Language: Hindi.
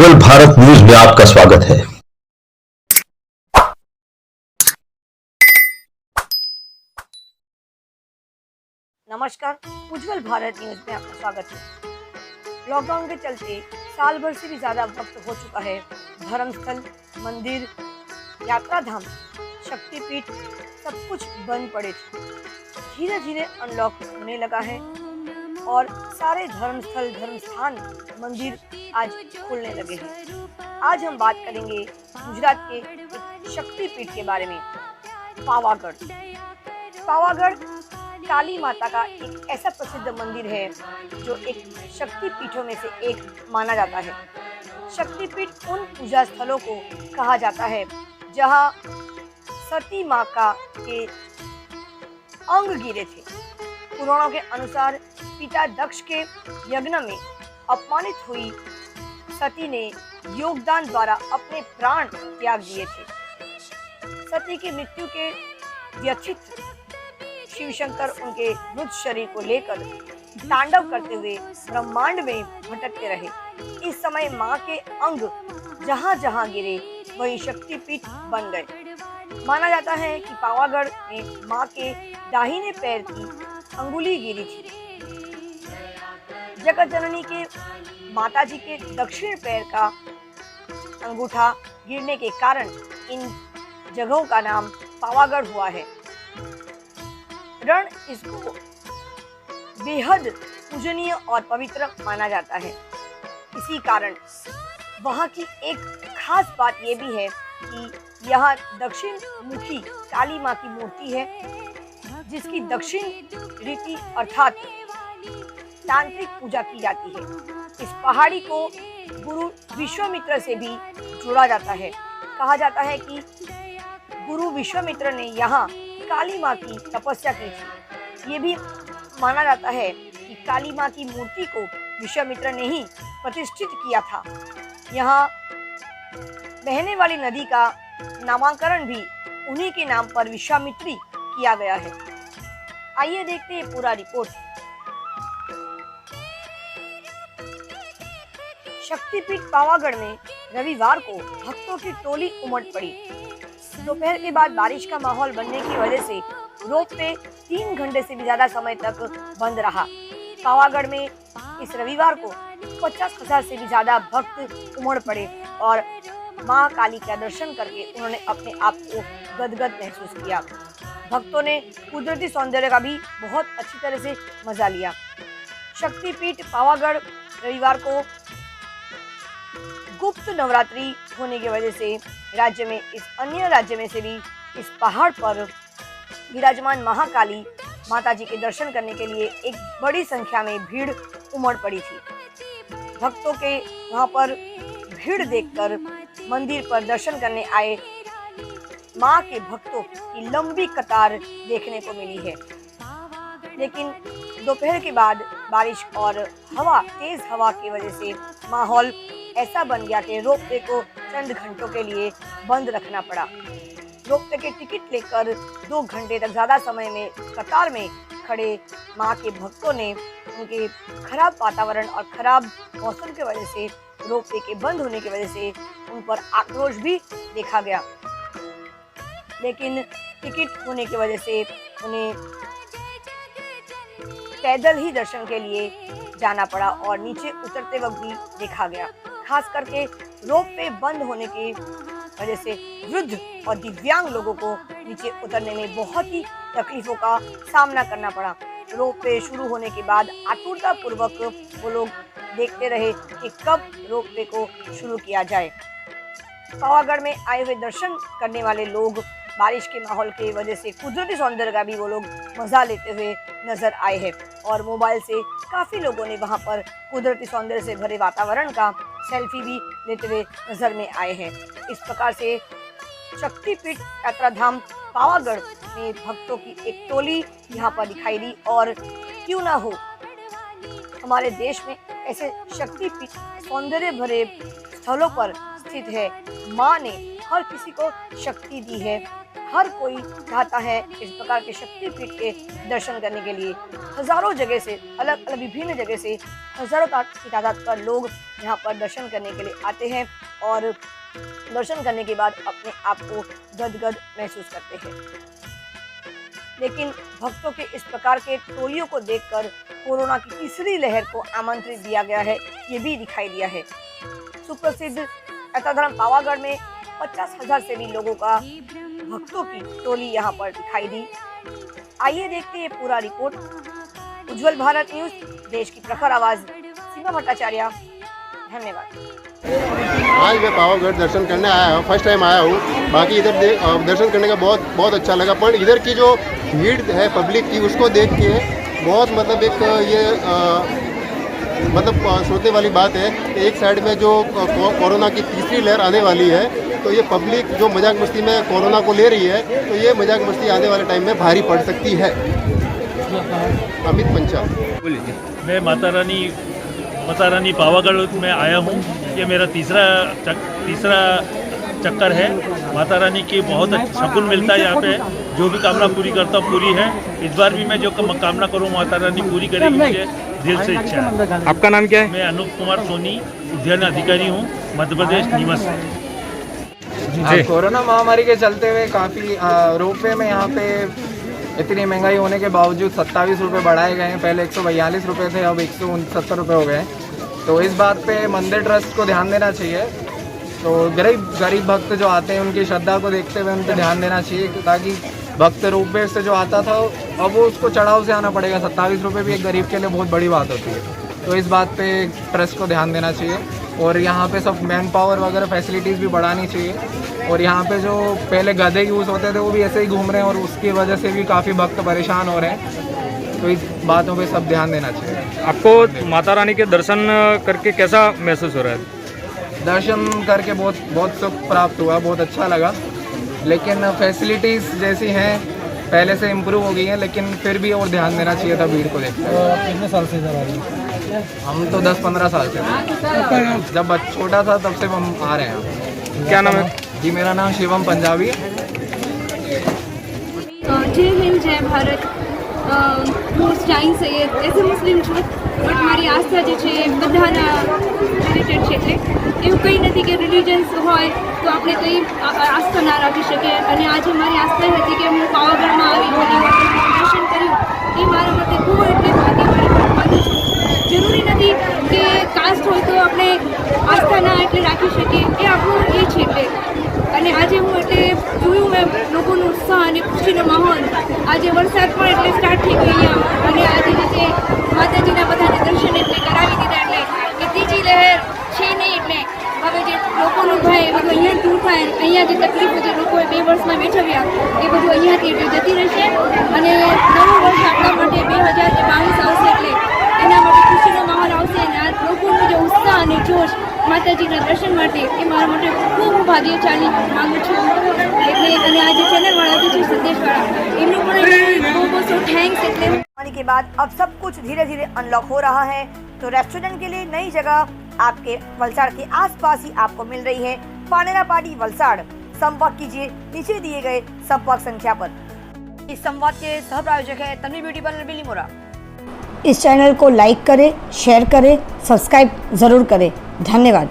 उज्जवल भारत न्यूज में आपका स्वागत है। नमस्कार, उज्जवल भारत न्यूज में आपका स्वागत है। लॉकडाउन के चलते साल भर से भी ज्यादा वक्त हो चुका है। धर्मस्थल, मंदिर, यात्रा धाम, शक्तिपीठ सब कुछ बंद पड़े थे। धीरे धीरे अनलॉक होने लगा है और सारे धर्मस्थल, धर्मस्थान, मंदिर आज खुलने लगे हैं। आज हम बात करेंगे गुजरात के एक शक्तिपीठ के बारे में, पावागढ़। पावागढ़ काली माता का एक ऐसा प्रसिद्ध मंदिर है जो एक शक्तिपीठों में से एक माना जाता है। शक्तिपीठ उन पूजा स्थलों को कहा जाता है जहां सती माँ के अंग गिरे थे। पुराणों के अनुसार पिता दक्ष के यज्ञ में अपमानित हुई सती ने योगदान द्वारा अपने प्राण त्याग दिए थे। सती की मृत्यु के व्यथित शिव शंकर उनके मृत शरीर को लेकर तांडव करते हुए ब्रह्मांड में भटकते रहे। इस समय माँ के अंग जहाँ जहाँ गिरे वही शक्तिपीठ बन गए। माना जाता है कि पावागढ़ में माँ के दाहिने पैर की अंगुली गिरी थी। जगत जननी के माताजी के दक्षिण पैर का अंगूठा गिरने के कारण इन जगहों का नाम पावागढ़ हुआ है। रण इसको बेहद पूजनीय और पवित्र माना जाता है। इसी कारण वहाँ की एक खास बात ये भी है कि यहाँ दक्षिण मुखी काली माँ की मूर्ति है, जिसकी दक्षिण रीति अर्थात तांत्रिक पूजा की जाती है। इस पहाड़ी को गुरु विश्वामित्र से भी जोड़ा जाता है। कहा जाता है कि गुरु विश्वामित्र ने यहाँ काली माँ की तपस्या की थी। ये भी माना जाता है कि काली माँ की मूर्ति को विश्वामित्र ने ही प्रतिष्ठित किया था। यहाँ बहने वाली नदी का नामकरण भी उन्हीं के नाम पर विश्वामित्री किया गया है। आइए देखते हैं पूरा रिपोर्ट। शक्तिपीठ पावागढ़ में रविवार को भक्तों की टोली उमड़ पड़ी। दोपहर के बाद बारिश का माहौल बनने की वजह से रोपवे 3 घंटे से भी ज्यादा समय तक बंद रहा। पावागढ़ में इस रविवार को 50,000 से भी ज्यादा भक्त उमड़ पड़े और मां काली का दर्शन करके उन्होंने अपने आप को गदगद महसूस किया। भक्तों ने कुदरती सौंदर्य का भी बहुत अच्छी तरह से मजा लिया। शक्तिपीठ पावागढ़ रविवार को गुप्त नवरात्रि होने की वजह से अन्य राज्य में से भी इस पहाड़ पर विराजमान महाकाली माताजी के दर्शन करने के लिए एक बड़ी संख्या में भीड़ उमड़ पड़ी थी। भक्तों के वहां पर भीड़ देखकर मंदिर पर दर्शन करने आए मां के भक्तों की लंबी कतार देखने को मिली है। लेकिन दोपहर के बाद बारिश और तेज हवा की वजह से माहौल ऐसा बन गया कि रोपवे को चंद घंटों के लिए बंद रखना पड़ा। रोपवे के टिकट लेकर 2 घंटे तक ज्यादा समय में कतार में खड़े मां के भक्तों ने उनके खराब वातावरण और खराब मौसम की वजह से रोपवे के बंद होने की वजह से उन पर आक्रोश भी देखा गया। लेकिन टिकट होने की वजह से उन्हें पैदल ही दर्शन के लिए जाना पड़ा और नीचे उतरते वक्त भी देखा गया। खास करके रोपवे बंद होने की वजह से वृद्ध और दिव्यांग लोगों को नीचे उतरने में बहुत ही तकलीफों का सामना करना पड़ा। रोपवे शुरू होने के बाद आतुरता पूर्वक वो लोग देखते रहे कि कब रोपवे को शुरू किया जाए। पावागढ़ में आए हुए दर्शन करने वाले लोग बारिश के माहौल की वजह से कुदरती सौंदर्य का भी वो लोग मजा लेते हुए नजर आए हैं और मोबाइल से काफी लोगों ने वहां पर कुदरती सौंदर्य से भरे वातावरण का सेल्फी भी लेते हुए नजर में आए हैं। इस प्रकार से शक्तिपीठ यात्रा धाम पावागढ़ में भक्तों की एक टोली यहाँ पर दिखाई दी। और क्यों ना हो, हमारे देश में ऐसे शक्तिपीठ सौंदर्य भरे स्थलों पर स्थित है। माँ ने हर किसी को शक्ति दी है, हर कोई चाहता है इस प्रकार के शक्तिपीठ के दर्शन करने के लिए। हजारों जगह से, अलग अलग विभिन्न जगह से हजारों की तादाद पर लोग यहाँ पर दर्शन करने के लिए आते हैं और दर्शन करने के बाद अपने आप को गदगद महसूस करते हैं। लेकिन भक्तों के इस प्रकार के टोलियों को देखकर कोरोना की तीसरी लहर को आमंत्रित दिया गया है, ये भी दिखाई दिया है। सुप्रसिद्ध यात्राधाम पावागढ़ में 50,000 से भी लोगों का भक्तों की टोली यहाँ पर दिखाई दी। आइए देखते हैं पूरा रिपोर्ट। उज्जवल भारत न्यूज, देश की प्रखर आवाज, सीमा भट्टाचार्य। धन्यवाद। आज मैं पावागढ़ दर्शन करने आया हूँ, फर्स्ट टाइम आया हूँ। बाकी इधर दर्शन करने का बहुत अच्छा लगा, पर इधर की जो भीड़ है पब्लिक की, उसको देख के बहुत मतलब एक ये मतलब सोचने वाली बात है कि एक साइड में जो कोरोना की तीसरी लहर आने वाली है, तो ये पब्लिक जो मजाक मस्ती में कोरोना को ले रही है, तो ये मजाक मस्ती आने वाले टाइम में भारी पड़ सकती है। अमित पंचाल। मैं माता रानी पावागढ़ में आया हूँ। ये मेरा तीसरा चक्कर है। माता रानी की बहुत सुकून मिलता है यहाँ पे। जो भी कामना पूरी करता हूँ पूरी है। इस बार भी मैं जो कामना करूँ माता रानी पूरी करेगी, मुझे दिल से इच्छा है। आपका नाम क्या है? मैं अनूप कुमार सोनी, उद्यान अधिकारी हूँ, मध्य प्रदेश निवासी। कोरोना महामारी के चलते हुए काफ़ी रोपवे में यहाँ पे इतनी महंगाई होने के बावजूद 27 रुपये बढ़ाए गए हैं। पहले 142 रुपये थे, अब 169 रुपये हो गए। तो इस बात पे मंदिर ट्रस्ट को ध्यान देना चाहिए। तो गरीब भक्त जो आते हैं उनकी श्रद्धा को देखते हुए उन पर ध्यान देना चाहिए, ताकि भक्त रोपवे से जो आता था अब वो उसको चढ़ाव से आना पड़ेगा। 27 रुपये भी एक गरीब के लिए बहुत बड़ी बात होती है। तो इस बात पे ट्रस्ट को ध्यान देना चाहिए और यहाँ पे सब मैन पावर वगैरह फैसिलिटीज़ भी बढ़ानी चाहिए। और यहाँ पे जो पहले गधे यूज़ होते थे वो भी ऐसे ही घूम रहे हैं और उसकी वजह से भी काफ़ी भक्त परेशान हो रहे हैं। तो इस बातों पे सब ध्यान देना चाहिए। आपको माता रानी के दर्शन करके कैसा महसूस हो रहा है? दर्शन करके बहुत सुख प्राप्त हुआ, बहुत अच्छा लगा। लेकिन फैसिलिटीज़ जैसी हैं पहले से इम्प्रूव हो गई हैं, लेकिन फिर भी और ध्यान देना चाहिए था भीड़ को देखते हुए। कितने साल से इधर आ रही है? हम तो 10-15 साल से थे। जब छोटा था तब से हम आ रहे हैं। क्या नाम है? जी, मेरा नाम शिवम पंजाबी है। जय हिंद, जय भारत। હું સ્ટાઈન સૈયદ એઝ અ મુસ્લિમ છું, બટ મારી આસ્થા જે છે એ બધાના રિલેટેડ છે. એટલે એવું કંઈ નથી કે રિલિજન્સ હોય તો આપણે કંઈ આસ્થા ના રાખી શકીએ. અને આજે મારી આસ્થા એ હતી કે હું પાવાગઢમાં આવી દર્શન કર્યું, એ મારા માટે ખૂબ એટલે ભાગ્યવાળી માનું છું. જરૂરી નથી કે કાસ્ટ હોય તો આપણે આસ્થા ના એટલે રાખી શકીએ, એ આપણું એ છે. એટલે અને આજે હું એટલે જોયું મેં લોકોનો ઉત્સાહ અને ખુશીનો માહોલ. આજે વરસાદ પણ એટલે સ્ટાર્ટ થઈ ગયો અહીંયા, અને આજે રીતે માતાજીના બધાને દર્શન એટલે કરાવી દીધા. એટલે કે ત્રીજી લહેર છે નહીં, એટલે હવે જે લોકોનું ભય એ બધું અહીંયા દૂર થાય. અહીંયા જે તકલીફો જે લોકોએ 2 વર્ષમાં વેઠવ્યા એ બધું અહીંયાથી એટલે જતી રહેશે. અને નવું વર્ષ આપણા માટે 2022 આવશે, એટલે એના માટે ખુશીનો માહોલ આવશે. અને આ લોકોનો જે ઉત્સાહ અને જોશ માતાજીના દર્શન માટે એ મારા માટે ખૂબ ભાગ્યશાળી માનું છું. એટલે અને આ જે ચેનલવાળા જે છે સંદેશવાળા, એમનું પણ બહુ થैंक्स. એટલે आने के बाद अब सब कुछ धीरे धीरे अनलॉक हो रहा है, तो रेस्टोरेंट के लिए नई जगह आपके वलसाड़ के आसपास ही आपको मिल रही है। पानेरा पार्टी वलसाड़, संपर्क कीजिए नीचे दिए गए संपर्क संख्या पर। इस संवाद के सह प्रायोजक है तन्वी ब्यूटी पार्लर बिलीमोरा। इस चैनल को लाइक करें, शेयर करें, सब्सक्राइब जरूर करें। धन्यवाद।